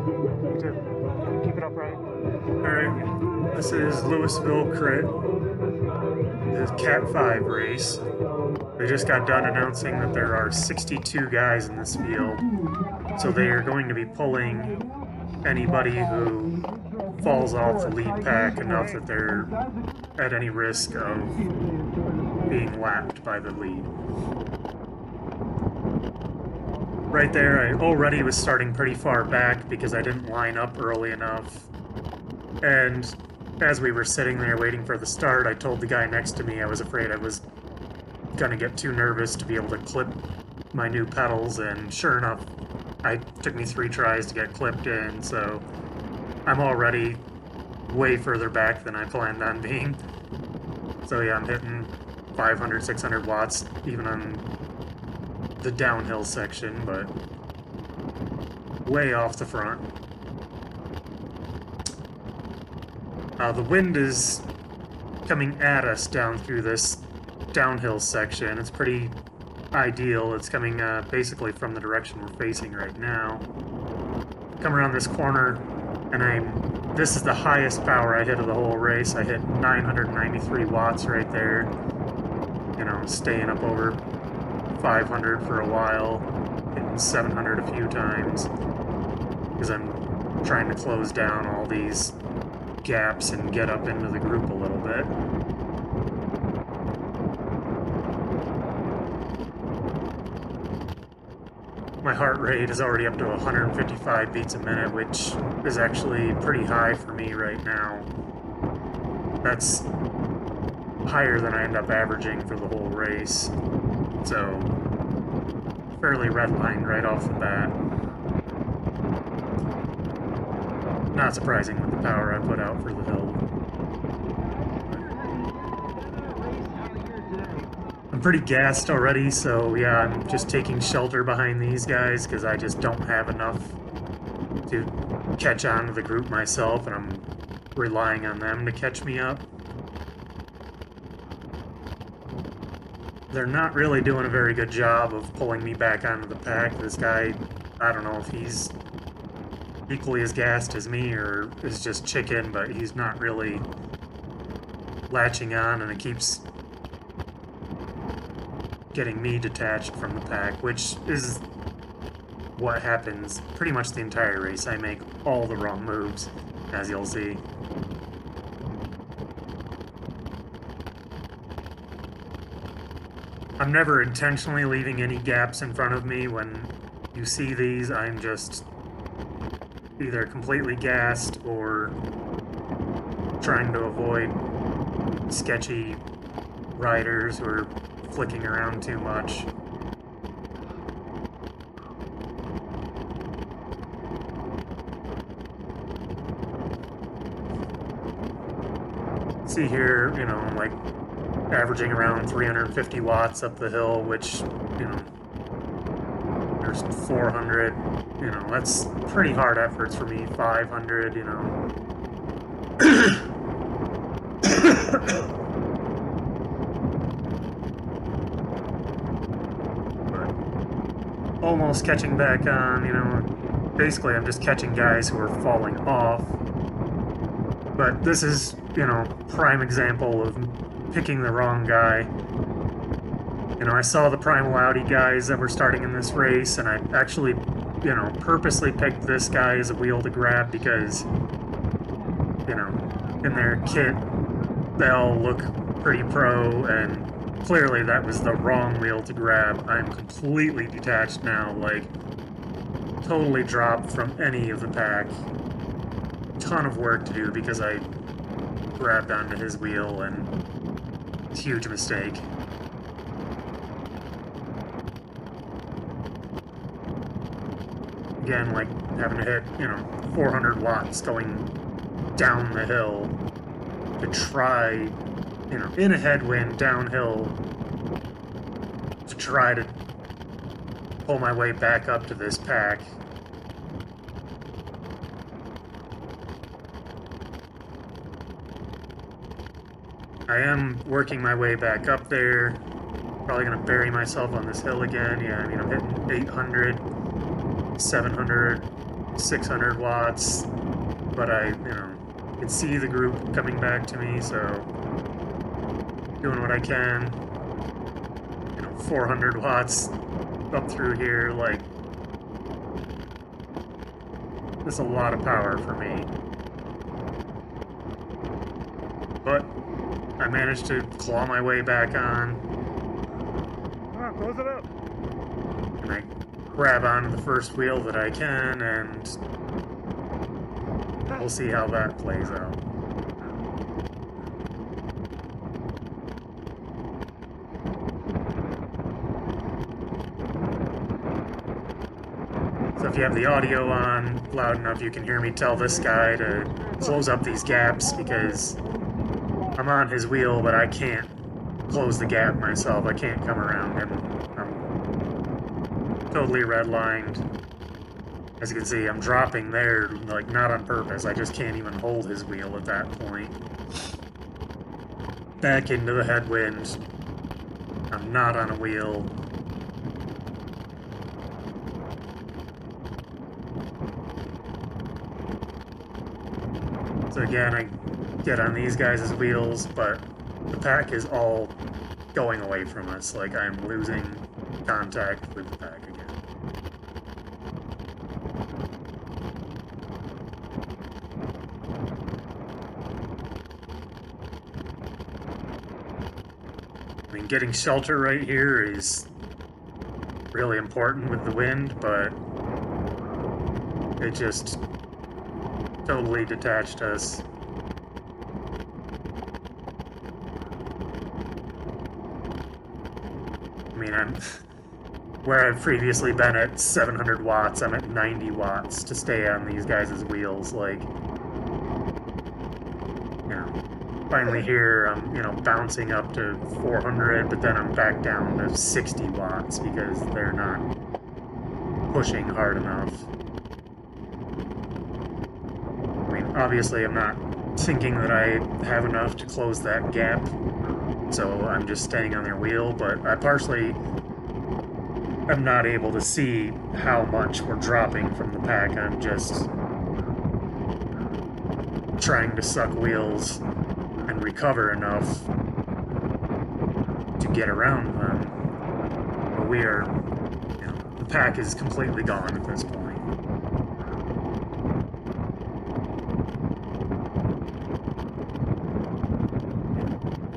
You too. Keep it upright. Alright, this is Louisville Crit, the Cat5 race. They just got done announcing that there are 62 guys in this field, so they are going to be pulling anybody who falls off the lead pack enough that they're at any risk of being lapped by the lead. Right there, I already was starting pretty far back because I didn't line up early enough. And as we were sitting there waiting for the start, I told the guy next to me I was afraid I was gonna get too nervous to be able to clip my new pedals, and sure enough, it took me 3 tries to get clipped in, so I'm already way further back than I planned on being. So yeah, I'm hitting 500, 600 watts even on the downhill section, but way off the front. The wind is coming at us down through this downhill section. It's pretty ideal. It's coming basically from the direction we're facing right now. Come around this corner, and this is the highest power I hit of the whole race. I hit 993 watts right there. You know, staying up over 500 for a while, hitting 700 a few times, because I'm trying to close down all these gaps and get up into the group a little bit. My heart rate is already up to 155 beats a minute, which is actually pretty high for me right now. That's higher than I end up averaging for the whole race. So, fairly redlined right off the bat. Not surprising with the power I put out for the hill. I'm pretty gassed already, so yeah, I'm just taking shelter behind these guys because I just don't have enough to catch on to the group myself, and I'm relying on them to catch me up. They're not really doing a very good job of pulling me back onto the pack. This guy, I don't know if he's equally as gassed as me or is just chicken, but he's not really latching on, and it keeps getting me detached from the pack, which is what happens pretty much the entire race. I make all the wrong moves, as you'll see. I'm never intentionally leaving any gaps in front of me. When you see these, I'm just either completely gassed or trying to avoid sketchy riders who are flicking around too much. See here, you know, like averaging around 350 watts up the hill, which, you know, there's 400, you know, that's pretty hard efforts for me. 500, you know. But almost catching back on, you know. Basically, I'm just catching guys who are falling off. But this is, you know, prime example of picking the wrong guy. You know, I saw the Primal Audi guys that were starting in this race, and I actually, you know, purposely picked this guy as a wheel to grab because, you know, in their kit, they all look pretty pro, and clearly that was the wrong wheel to grab. I'm completely detached now, like, totally dropped from any of the pack. Ton of work to do because I grabbed onto his wheel, and it's a huge mistake. Again, like having to hit, you know, 400 watts going down the hill to try, you know, in a headwind downhill to try to pull my way back up to this pack. I am working my way back up there. Probably going to bury myself on this hill again. Yeah, I mean, I'm hitting 800, 700, 600 watts, but I, can see the group coming back to me, so doing what I can. 400 watts up through here, like, that's a lot of power for me. But I managed to claw my way back on. Close it up. And I grab onto the first wheel that I can, and we'll see how that plays out. So if you have the audio on loud enough, you can hear me tell this guy to close up these gaps, because I'm on his wheel, but I can't close the gap myself. I can't come around him. I'm totally redlined. As you can see, I'm dropping there, like, not on purpose. I just can't even hold his wheel at that point. Back into the headwind. I'm not on a wheel. So again, I get on these guys' wheels, but the pack is all going away from us. Like, I'm losing contact with the pack again. I mean, getting shelter right here is really important with the wind, but it just totally detached us. I mean, where I've previously been at 700 watts, I'm at 90 watts to stay on these guys' wheels. Like, finally here, I'm, bouncing up to 400, but then I'm back down to 60 watts because they're not pushing hard enough. I mean, obviously I'm not thinking that I have enough to close that gap, so I'm just staying on their wheel, but I partially am not able to see how much we're dropping from the pack. I'm just trying to suck wheels and recover enough to get around them. But we are, the pack is completely gone at this point. Yeah.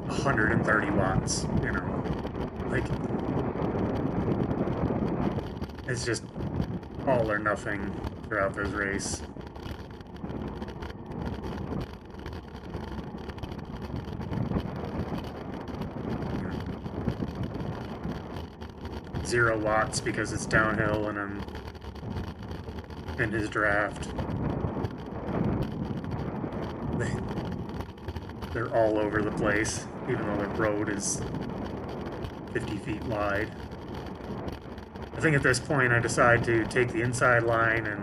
130 watts, like, it's just all or nothing throughout this race. Zero watts because it's downhill and I'm in his draft. They're all over the place, even though the road is 50 feet wide. I think at this point I decide to take the inside line and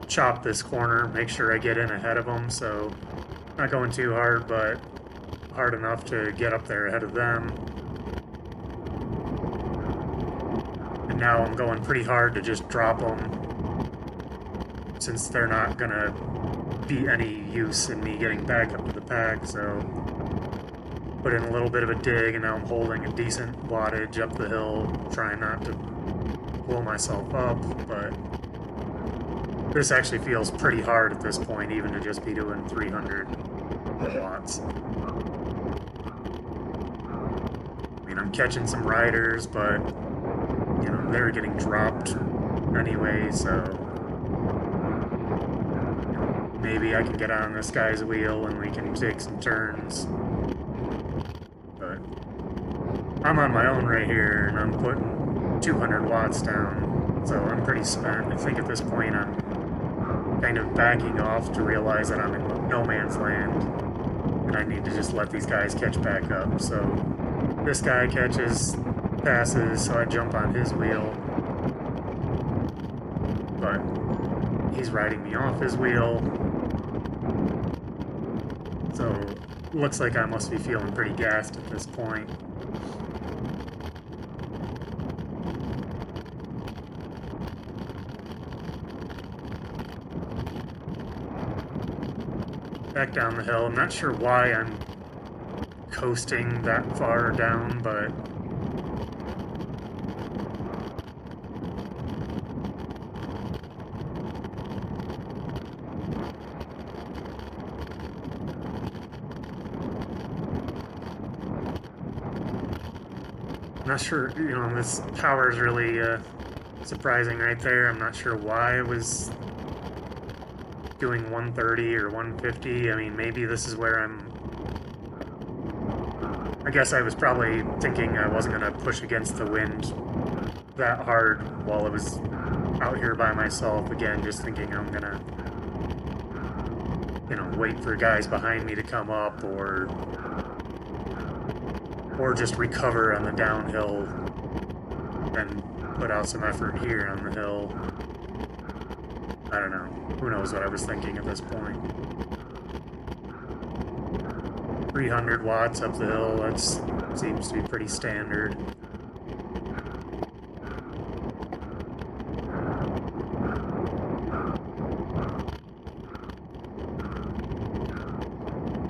chop this corner, make sure I get in ahead of them, so not going too hard, but hard enough to get up there ahead of them. And now I'm going pretty hard to just drop them, since they're not gonna be any use in me getting back up to the pack, so put in a little bit of a dig, and now I'm holding a decent wattage up the hill, trying not to blow myself up, but this actually feels pretty hard at this point, even to just be doing 300 watts. I mean, I'm catching some riders, but, they're getting dropped anyway, so maybe I can get on this guy's wheel and we can take some turns. But I'm on my own right here, and I'm putting 200 watts down, so I'm pretty spent. I think at this point I'm kind of backing off to realize that I'm in no man's land, and I need to just let these guys catch back up. So this guy passes, so I jump on his wheel, but he's riding me off his wheel, so looks like I must be feeling pretty gassed at this point. back down the hill. I'm not sure why I'm coasting that far down, but I'm not sure, you know, this power is really surprising right there. I'm not sure why I was doing 130 or 150. I mean, maybe this is where I guess I was probably thinking I wasn't going to push against the wind that hard while I was out here by myself. Again, just thinking I'm going to, you know, wait for guys behind me to come up or just recover on the downhill and put out some effort here on the hill. I don't know. Who knows what I was thinking at this point. 300 watts up the hill, that seems to be pretty standard.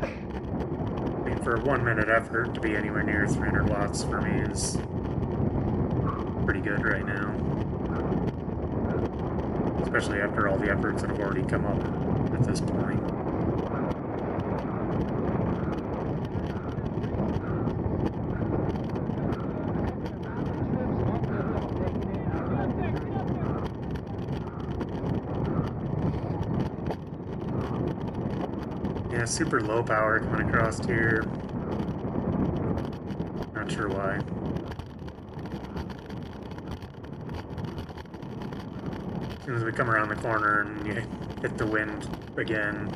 I mean, for a 1 minute effort to be anywhere near 300 watts for me is pretty good right now. Especially after all the efforts that have already come up at this point. Yeah, super low power coming across here. Not sure why. As soon as we come around the corner and you hit the wind again,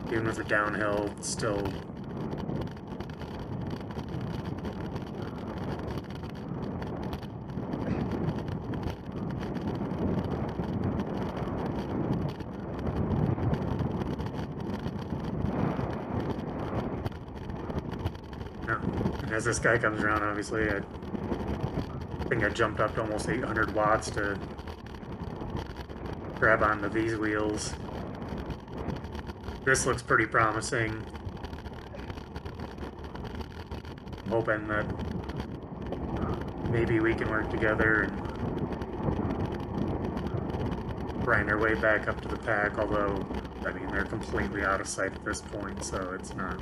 even with the downhill, it's still as this guy comes around, obviously, I think I jumped up to almost 800 watts to grab onto these wheels. This looks pretty promising. I'm hoping that maybe we can work together and grind our way back up to the pack, although, I mean, they're completely out of sight at this point, so it's not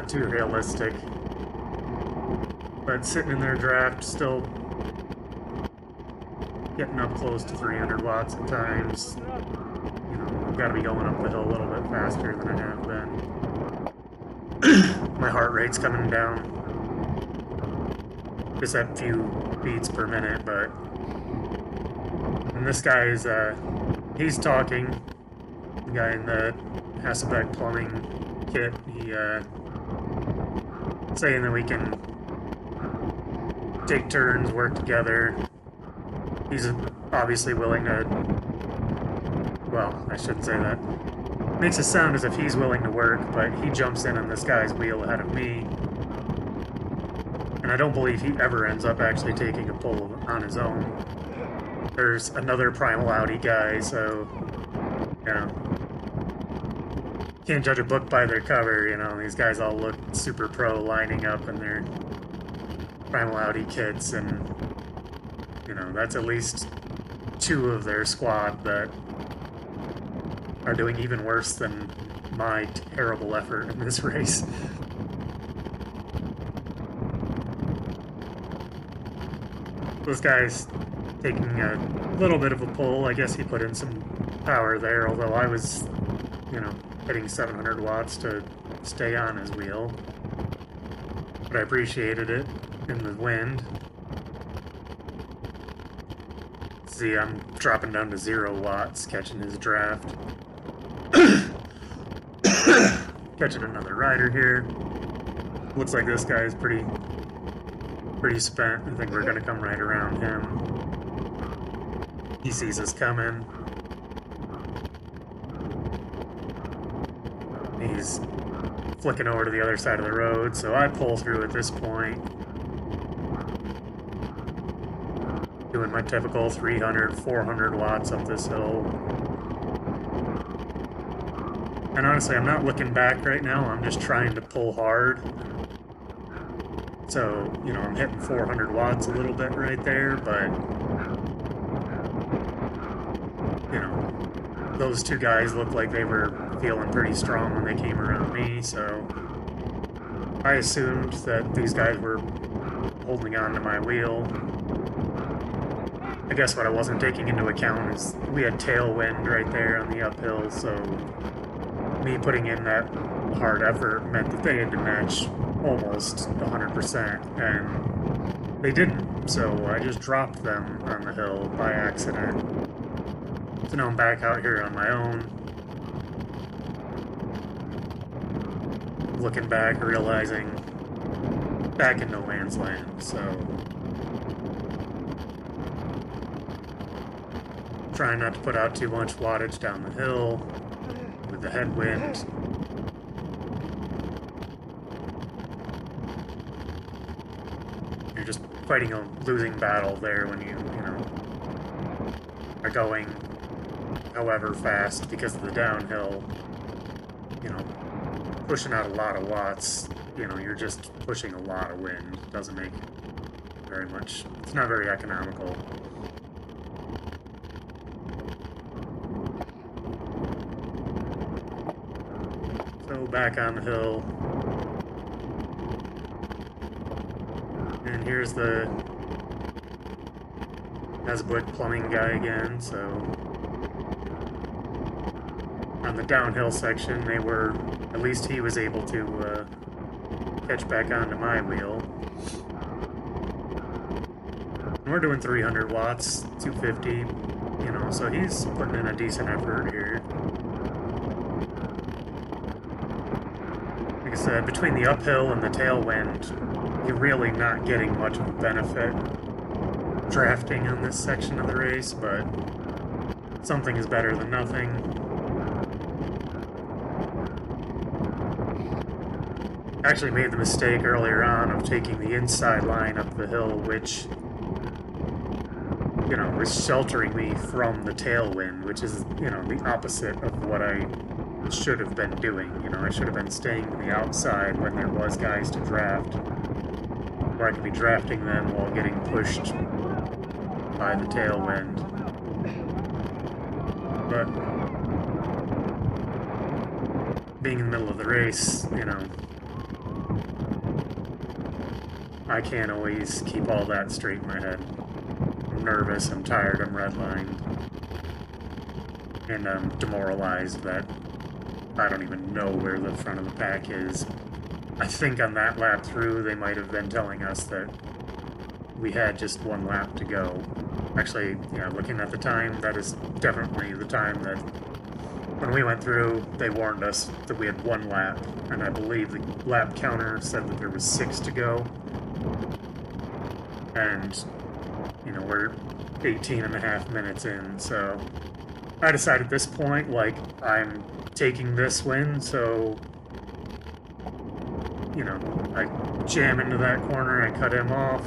too realistic. But sitting in their draft, still getting up close to 300 watts at times. You know, I've got to be going up the hill a little bit faster than I have been. My heart rate's coming down just a few beats per minute, but and this guy is he's talking. The guy in the Hasselbeck plumbing kit, he saying that we can take turns, work together. He's obviously willing to, well, I shouldn't say that. Makes it sound as if he's willing to work, but he jumps in on this guy's wheel ahead of me. And I don't believe he ever ends up actually taking a pull on his own. There's another Primal Audi guy, so, you know, can't judge a book by their cover, you know. These guys all look super pro lining up in their Primal Audi kits, and, you know, that's at least two of their squad that are doing even worse than my terrible effort in this race. This guy's taking a little bit of a pull. I guess he put in some power there, although I was, you know, hitting 700 watts to stay on his wheel. But I appreciated it in the wind. See, I'm dropping down to 0 watts, catching his draft. Catching another rider here. Looks like this guy is pretty spent. I think we're gonna come right around him. He sees us coming. He's flicking over to the other side of the road, so I pull through at this point. Doing my typical 300, 400 watts up this hill. And honestly, I'm not looking back right now. I'm just trying to pull hard. So, you know, I'm hitting 400 watts a little bit right there, but, you know, those two guys looked like they were feeling pretty strong when they came around me, so I assumed that these guys were holding on to my wheel. I guess what I wasn't taking into account is we had tailwind right there on the uphill, so me putting in that hard effort meant that they had to match almost 100%, and they didn't, so I just dropped them on the hill by accident. So now I'm back out here on my own, looking back, realizing back in no man's land, so trying not to put out too much wattage down the hill with the headwind. You're just fighting a losing battle there when you know, are going however fast because of the downhill, you know, pushing out a lot of watts, you know, you're just pushing a lot of wind. It doesn't make very much, it's not very economical. So back on the hill. And here's the Nesbitt plumbing guy again, so on the downhill section they were, at least he was able to catch back onto my wheel. And we're doing 300 watts, 250, you know, so he's putting in a decent effort here. Like I said, between the uphill and the tailwind, you're really not getting much of a benefit drafting on this section of the race, but something is better than nothing. I actually made the mistake earlier on of taking the inside line up the hill, which, you know, was sheltering me from the tailwind, which is, you know, the opposite of what I should have been doing. You know, I should have been staying to the outside when there was guys to draft, where I could be drafting them while getting pushed by the tailwind. But being in the middle of the race, you know, I can't always keep all that straight in my head. I'm nervous, I'm tired, I'm redlined, and I'm demoralized that I don't even know where the front of the pack is. I think on that lap through, they might have been telling us that we had just one lap to go. Actually, yeah, looking at the time, that is definitely the time that when we went through, they warned us that we had one lap, and I believe the lap counter said that there was 6 to go. And, you know, we're 18 and a half minutes in, so I decided at this point, like, I'm taking this win, so, you know, I jam into that corner, I cut him off,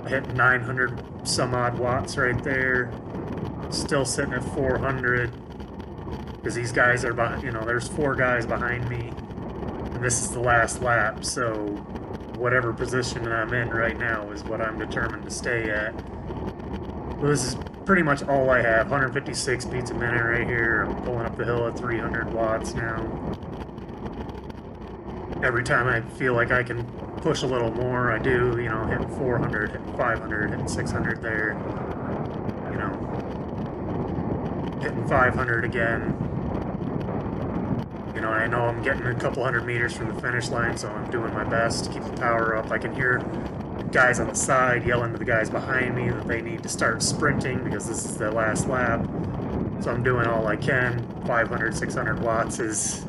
I hit 900 some odd watts right there, still sitting at 400, because these guys are behind, you know, there's 4 guys behind me, and this is the last lap, so whatever position I'm in right now is what I'm determined to stay at. Well, this is pretty much all I have. 156 beats a minute right here. I'm pulling up the hill at 300 watts now. Every time I feel like I can push a little more, I do, you know, hitting 400, hitting 500, hitting 600 there. You know, hitting 500 again. You know, I know I'm getting a couple hundred meters from the finish line, so I'm doing my best to keep the power up. I can hear guys on the side yelling to the guys behind me that they need to start sprinting because this is their last lap. So I'm doing all I can. 500, 600 watts is